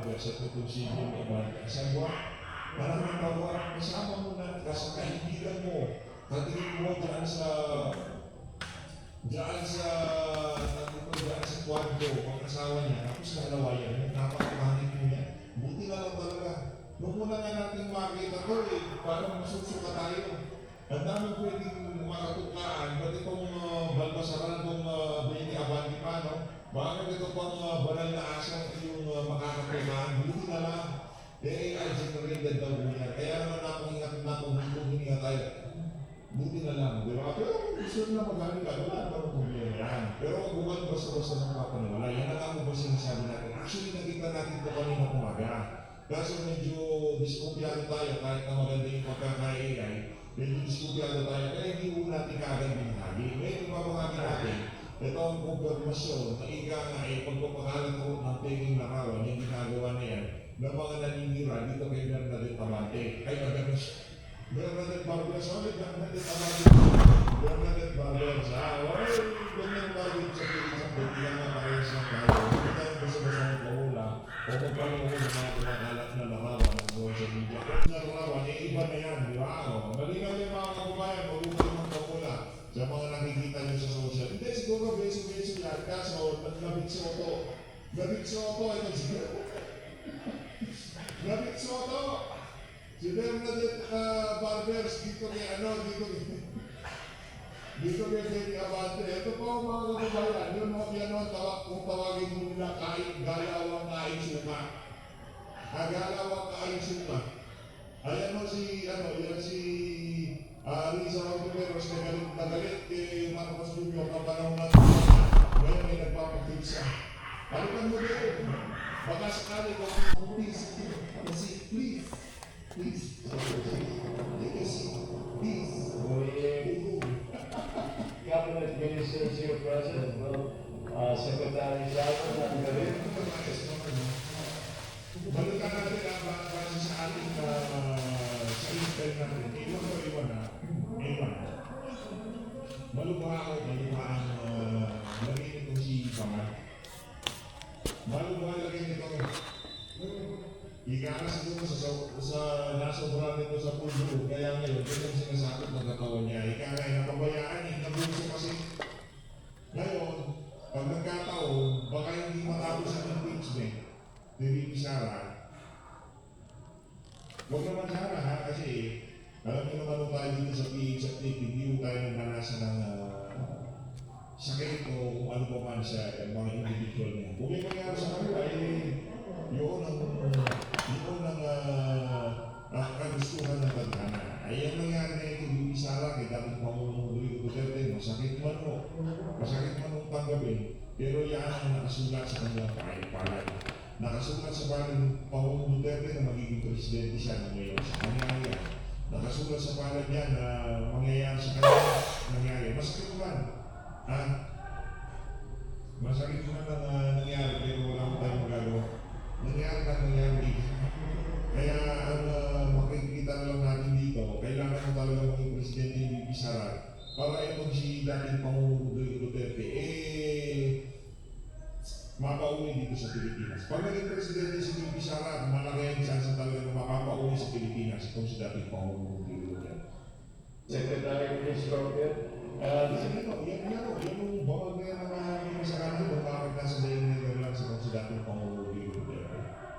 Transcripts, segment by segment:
Barbers at itong si Jim Abante. Sabi ko, parang natawa, kasama mo na sa kaibigan mo. Katingin mo dyan sa kwadro, pag-asawa niya, tapos nalawayan, napakapangit mo niya. Buti na lang talaga. Nung una nga natin makita to parang masusuka tayo. Ang dami pwedeng makatukaan, ba't itong balbasaran itong Benny Abante pa, no? Bakit ito pang banal na asang yung makakatukaan? Buti na lang. AI generated daw niya. Kaya naman napahinga tayo. Buti na lang, di ba? Pero gusto na magaling ka, wala naman problema yan. Pero huwag basta-basta ng papanwala. Yan ang ako ba sinasabi natin. Actually, nakita natin ito kanina umaga. Kaso medyo diskumpiyado tayo kahit na maganda yung pagkaka-AI. Medyo diskumpiyado tayo, kaya hindi mo natin kaagad binahagi. Ngayon, mapapahagi natin. Ito ang konfirmasyon na ika nga pagpapakalat ko ng peking larawan, yung ginagawa na yan, ng mga naninira dito kay Bernadette Abante. Ay, Bernadette Barbers, Bernadette Abante. Bernadette Barbers, ganyan bagay sa pilisang betiyan na parehas na tayo. Hindi tayo basta-basta ng pahula o magpalungo ng mga kumakalat na larawan ng social media. Kung na larawan, iba na yan, di ba? Malinaw yung mga kababayan, mabuhay ng pahula sa mga nakikita nyo sa social. Hindi, siguro beso-beso yan. Kaso, Labit Soto. Labit Soto, ito siguro. Labit Soto. Si Bernadette Barbers, dito kay Benny Abante. Ito po mga kababayan, yan kung tawagin mo nila galawang kain suka. Galawang kain suka. Ayan mo yan si Risa Ortiveros na galit kay Marcos Jr. kapanahon natin. Ngayon may nagpapagpilsa. Balikan mo din. Baka sakali ko, please. Cabinet Ministers here present, Secretary Salvo, ang galing. Balikan natin ang base sa ating sa intel natin. Iwan na. Malubha ang lagay nito si Pamat. Malubha lagay nito. Ika na siguro sa nasobra nito sa puso. Kaya ngayon, ito yung sinasakot ng katawan niya. Ika nga, napabayaan, nabuso kasi. Ngayon, pag nagkataon, baka hindi matapos ang impeachment. Hindi Sara. Huwag naman Sara ha, kasi alam niyo naman tayo dito sa PHP, hindi tayo nagdanasan ng sakit o kung ano pa man sa mga individual niya. Kung may mangyari sa kanila, yun ang kagustuhan ng tadhana. Ay ang nangyari na ito, hindi Sara, kay dapat Pangulong Rodrigo Duterte, masakit man mong tanggapin, pero yan ang nakasulat sa kanilang palay. Nakasulat sa palad Pangulong Duterte na magiging presidente siya ng ngayon sa nangyari yan. Nakasulat sa palad niya na mangyayari sa kanya nangyari. Masakit man. Masakit man ang nangyari pero wala mo tayong magagawa. Nangyari dito. Kaya ang makikita na lang natin dito, kailangan mo talaga maging presidente ni Sara para itong si dating Pangulong Duterte mapauwi dito sa Pilipinas. Pag naging presidente si Bibi Sara, malaki ang chance talaga na mapapauwi sa Pilipinas itong si dating Pangulong Duterte. Secretary Chris Roque, yan yung bawal na yan ang sa kanila kung bakit nasa daing Netherlands itong si dating Pangulong Duterte.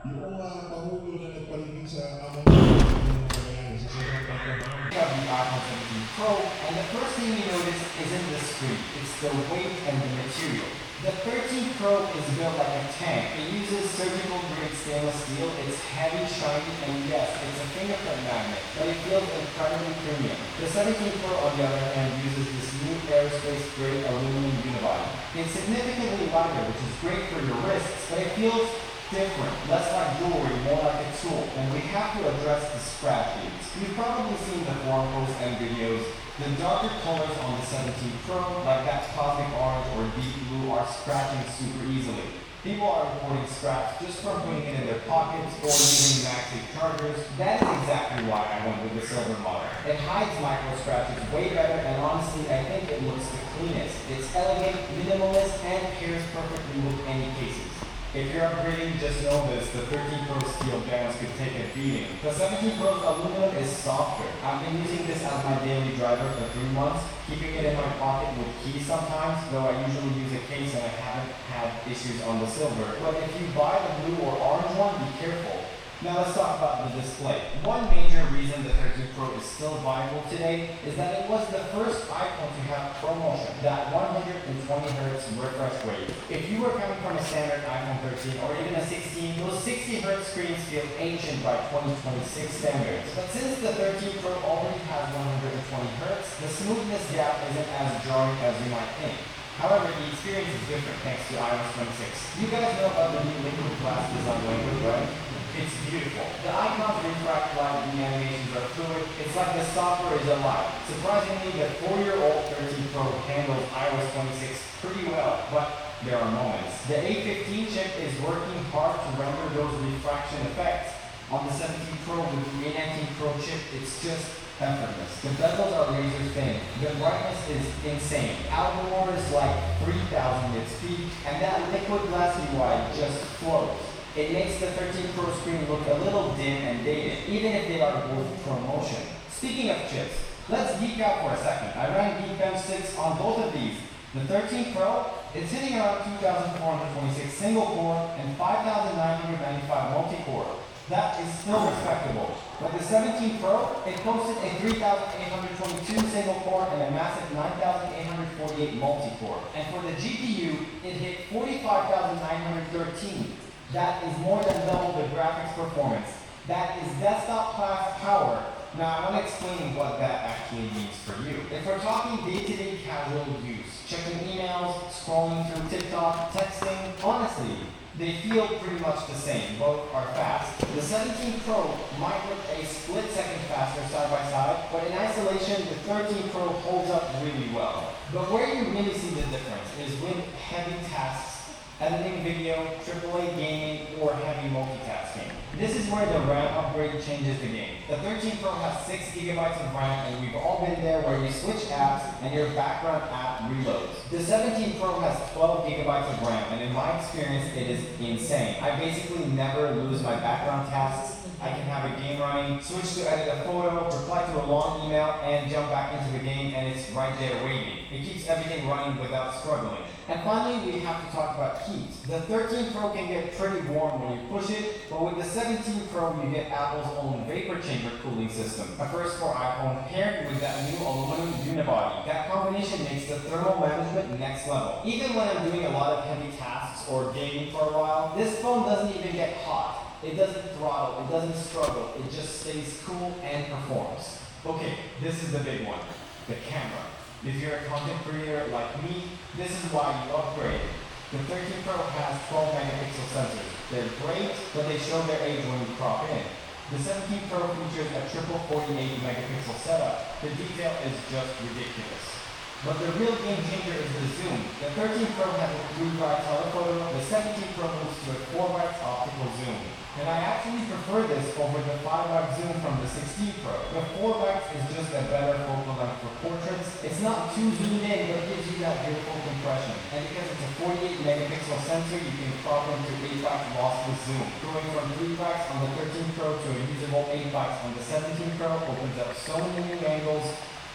Yung Pangulo na nagpaligid sa amang sa sobrang pagkabahan. We have the iPhone 17 Pro, and the first thing you notice isn't the screen, it's the weight and the material. The 13 Pro is built like a tank. It uses surgical grade stainless steel, it's heavy, shiny, and yes, it's a fingerprint magnet, but it feels incredibly premium. The 17 Pro, on the other hand, uses this new aerospace grade aluminum unibody. It's significantly lighter, which is great for your wrists, but it feels different, less like jewelry, more like a tool, and we have to address the scratch needs. You've probably seen the forum posts and videos. The darker colors on the 17 Pro, like that cosmic orange or deep blue, are scratching super easily. People are reporting scratch just from putting it in their pockets or using MagSafe chargers. That is exactly why I went with the silver model. It hides micro scratches way better, and honestly, I think it looks the cleanest. It's elegant, minimalist, and pairs perfectly with any cases. If you're upgrading, just know this, the 13 Pro steel bands could take a beating. The 17 Pro's aluminum is softer. I've been using this as my daily driver for 3 months, keeping it in my pocket with keys sometimes, though I usually use a case and I haven't had issues on the silver. But if you buy the blue or orange one, be careful. Now let's talk about the display. One major reason the 13 Pro is still viable today is that it was the first iPhone to have ProMotion, that 120Hz refresh rate. If you were coming from a standard iPhone 13 or even a 16, those 60Hz screens feel ancient by 2026 standards. But since the 13 Pro already has 120Hz, the smoothness gap isn't as jarring as you might think. However, the experience is different thanks to iOS 26. You guys know about the new liquid glass design language, right? It's beautiful. The icons refract light, the animations are fluid. It's like the software is alive. Surprisingly, the 4-year-old 13 Pro handles iOS 26 pretty well, but there are moments. The A15 chip is working hard to render those refraction effects. On the 17 Pro with the A19 Pro chip, it's just effortless. The bezels are laser thin. The brightness is insane. Outdoors like 3000 nits peak, and that liquid glass UI just flows. It makes the 13 Pro screen look a little dim and dated, even if they are both ProMotion. Speaking of chips, let's geek out for a second. I ran Geekbench 6 on both of these. The 13 Pro, it's hitting around 2,426 single core and 5,995 multi-core. That is still respectable. But the 17 Pro, it posted a 3,822 single core and a massive 9,848 multi-core. And for the GPU, it hit 45,913. That is more than double the graphics performance. That is desktop class power. Now I want to explain what that actually means for you. If we're talking day-to-day casual use, checking emails, scrolling through TikTok, texting, honestly, they feel pretty much the same. Both are fast. The 17 Pro might look a split second faster side by side, but in isolation, the 13 Pro holds up really well. But where you really see the difference is with heavy tasks, editing video, AAA gaming, or heavy multitasking. This is where the RAM upgrade changes the game. The 13 Pro has 6 GB of RAM, and we've all been there where you switch apps and your background app reloads. The 17 Pro has 12 GB of RAM, and in my experience, it is insane. I basically never lose my background tasks. I can have a game running, switch to edit a photo, reply to a long email, and jump back into the game, and it's right there waiting. It keeps everything running without struggling. And finally, we have to talk about heat. The 13 Pro can get pretty warm when you push it, but with the 17 Pro, you get Apple's own vapor chamber cooling system. A first for iPhone paired with that new aluminum unibody. That combination makes the thermal management next level. Even when I'm doing a lot of heavy tasks or gaming for a while, this phone doesn't even get hot. It doesn't throttle, it doesn't struggle, it just stays cool and performs. Okay, this is the big one, the camera. If you're a content creator like me, this is why you upgrade. The 13 Pro has 12 megapixel sensors. They're great, but they show their age when you crop in. The 17 Pro features a triple 48 megapixel setup. The detail is just ridiculous. But the real game changer is the zoom. The 13 Pro has a 3x telephoto, the 17 Pro moves to a 4x optical zoom. And I actually prefer this over the 5x zoom from the 16 Pro. The 4x is just a better focal length for portraits. It's not too zoomed in, but it gives you that beautiful compression. And because it's a 48 megapixel sensor, you can crop into 8x lossless zoom. Going from 3x on the 13 Pro to a usable 8x on the 17 Pro opens up so many new angles.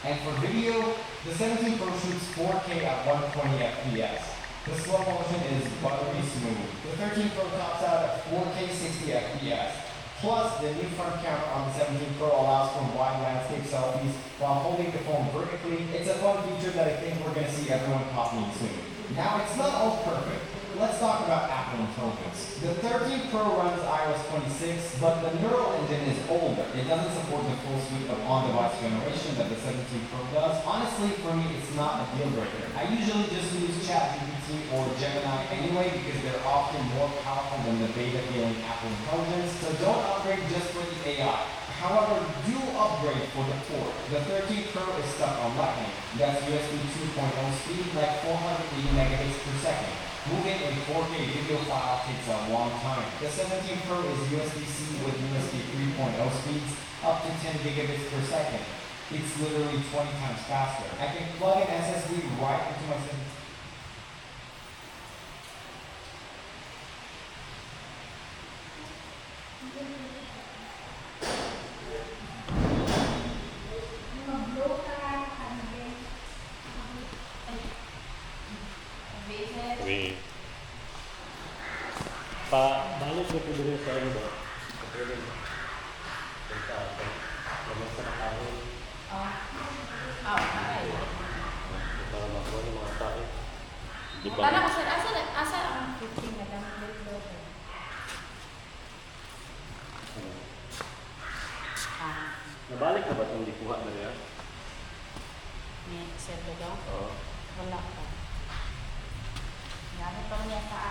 And for video, the 17 Pro shoots 4K at 120 FPS. The slow motion is buttery smooth. The 13 Pro tops out at 4K 60 FPS. Plus, the new front camera on the 17 Pro allows for wide landscape selfies while holding the phone vertically. It's a fun feature that I think we're going to see everyone copying soon. Now, it's not all perfect. Let's talk about Apple Intelligence. The 13 Pro runs iOS 26, but the Neural Engine is older. It doesn't support the full suite of on-device generation that the 17 Pro does. Honestly, for me, it's not a deal breaker. I usually just use ChatGPT or Gemini anyway because they're often more powerful than the beta-failing Apple Intelligence, so don't upgrade just for the AI. However, do upgrade for the port. The 13 Pro is stuck on Lightning. That's USB 2.0 speed, like 480 megabits per second. Moving a 4K video file takes a long time. The 17 Pro is USB-C with USB 3.0 speeds, up to 10 gigabits per second. It's literally 20 times faster. I can plug an SSD right into my Wait. Balik ko po din sa ano ba? Kapag labas sa nakahon. Para makuha ng mga tao. Di ba? Kala ko sir, asa ang 15 na lang dito. Nabalik na ba itong di kuha na niya? Ni sir daw. Oo. Wala pa. Gamit pa niya sa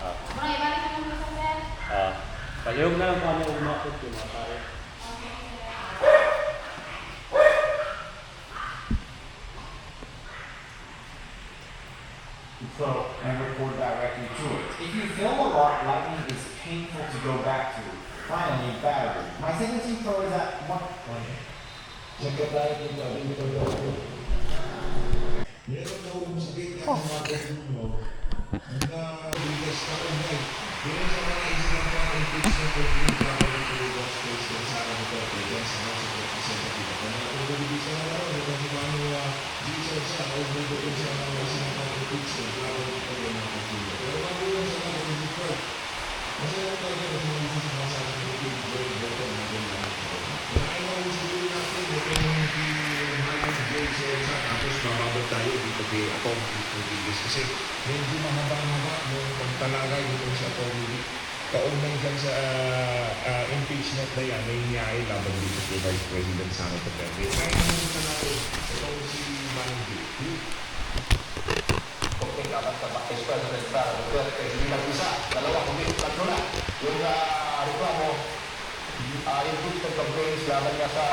Ah. Bro, ibalik na lang sa sir. Palihog na lang kami umakot yung mga tao. So, and record directly to it. If you film a lot, lightning is painful to go back to. Finally, battery. My 17 Pro is at 1. Secretary dito, dito daw. Meron daw sakit yan ng mga ganun mo. Na bigas na rin ay. Meron sa mga isang mga impeachment of the travel to the West Coast ng Sara Duterte yan sa House of Representatives. Kung nakapagbibilis na naman, ito si Manu Giselle siya, o doon siya mga sinatang impeachment, travel to the mga. Pero mabulang sa mga impeachment. Masaya tayo na sa mga sinasabi ng impeachment, boto na ganyan. Nakailan mo siguro natin, ito yung tapos bababa tayo dito kay Atom Rodriguez kasi medyo mahaba-haba nung pagtalagay dito sa Atom Rodriguez. Kaugnay dyan sa impeachment na yan, may niyay laban dito kay Vice President Sara Duterte. Kaya naman sa natin, itong si Mandy. Okay, dapat sa Vice President Sara Duterte, hindi lang isa, dalawa, kundi tatlo na. Yung reklamo, impeachment complaints laban niya sa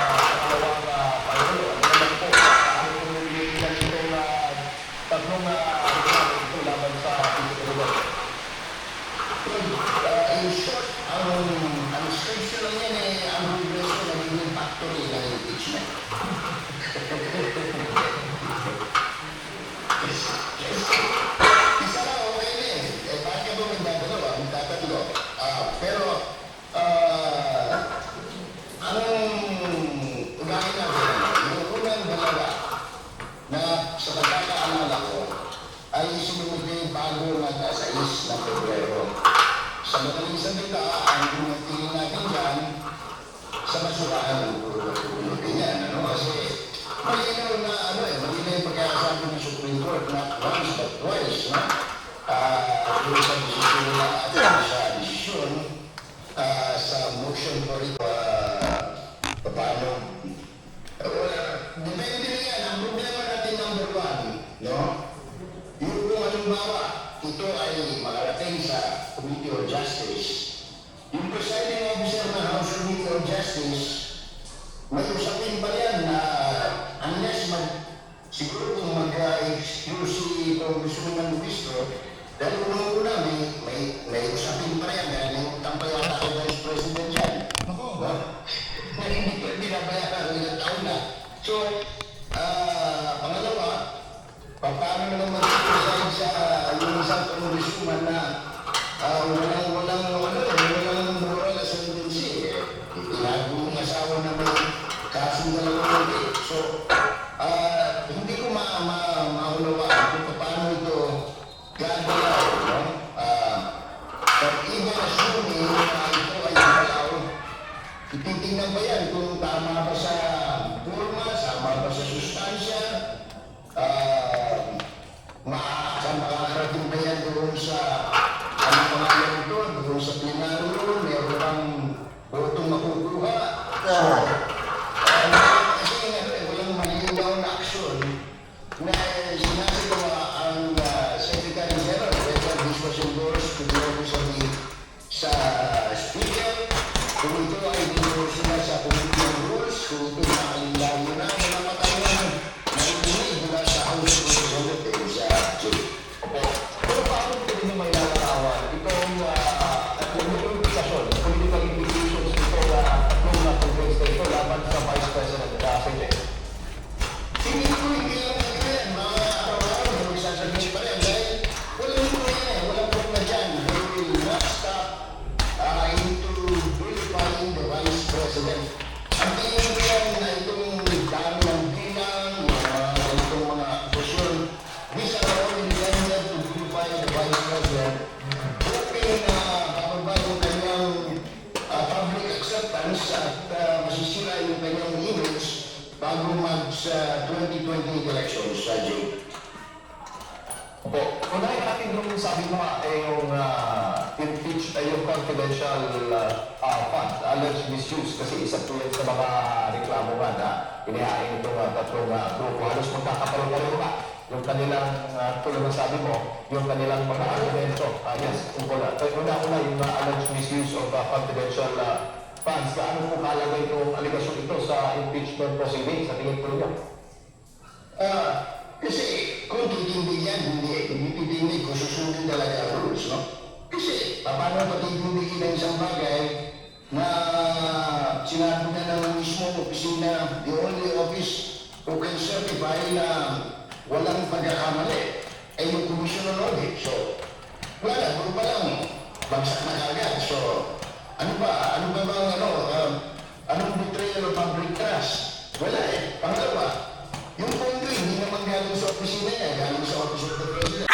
dalawang Pangulo. Ano naman po, ano po yung itong tatlong reklamo ito laban sa Pangulo. In short, ang station lang yan ang regreso ng yung factory ng impeachment. Isa lang, okay na eh. Bakit ka ba magdadalawa? Magtatatlo. Pero, anong ugahin natin? Yung unang dalawa na sa pagkakaalala ko ay sumunod yung bago nag-asais na Pebrero. Sa madaling salita, ang dumating natin dyan sa masuraan ng puro-puro yan. Kasi malinaw na malinaw yung pagkakasabi ng Supreme Court na once but twice, no? Doon sa desisyon na sa desisyon sa motion for it, paano? Depende na yan. Ang problema natin number one, no? Yung kung halimbawa, ito ay makarating sa Committee of Justice. Yung presiding officer ng House Committee of Justice, may usapin pa yan na unless siguro kung mag-excuse si Congresswoman Luistro, dahil unang-una may usapin pa yan dahil may utang pa yata kay Vice President yan. Ako, No? Na hindi pa binabayaran ng ilang taon na. So, pangalawa, paano naman mag-decide sa yung isang Congresswoman na walang moral ascendancy. Tinago yung asawa na may kasong dalawang ulit. So, hindi ko maunawaan kung paano ito gagalaw. No? But even assuming na ito ay gagalaw, ititingnan ba yan kung tama ba sa forma, tama ba sa sustansya, makakarating ba yan doon sa ano pangalan ito, doon sa plenaryo, meron bang botong makukuha. So, kasi walang malinaw na aksyon na sinasagawa ang Secretary General, whether this was endorsed to the office of the sa Speaker, kung ito ay endorse na sa Committee of Rules, kung ito nakalilayo na, mga matanong na hindi mula sa House of Representatives sa June. Pero paano ito rin may lalarawan? Itong political implications, political implications ito tatlong na conference na ito Vice President, hoping na bababa yung kanyang public acceptance at masisira yung kanyang image bago sa 2020 elections, Jay. Opo. Unahin natin yung sabi mo nga, yung impeach, yung confidential fund, alleged misuse, kasi isa po yan sa mga reklamo nga na inihain itong tatlong grupo. Halos magkakapareho nga yung kanilang, tulad ng sabi mo, yung kanilang mga argumento. Yes, una, yung alleged misuse of confidential funds. Gaano po kalagay itong aligasyon ito sa impeachment proceedings sa tingin po niyo? Kasi kung titindig yan, hindi titindig kung susundin talaga ang rules, no? Kasi paano patitindigin ang isang bagay na sinabi na ng mismo opisina, the only office who can certify na walang pagkakamali ay yung Commission on Audit. So, wala, puro pa lang, bagsak na kagad. So, ano ba bang anong betrayal of public trust? Wala eh. Pangalawa, yung pondo hindi naman galing sa opisina niya, galing sa Office of the President.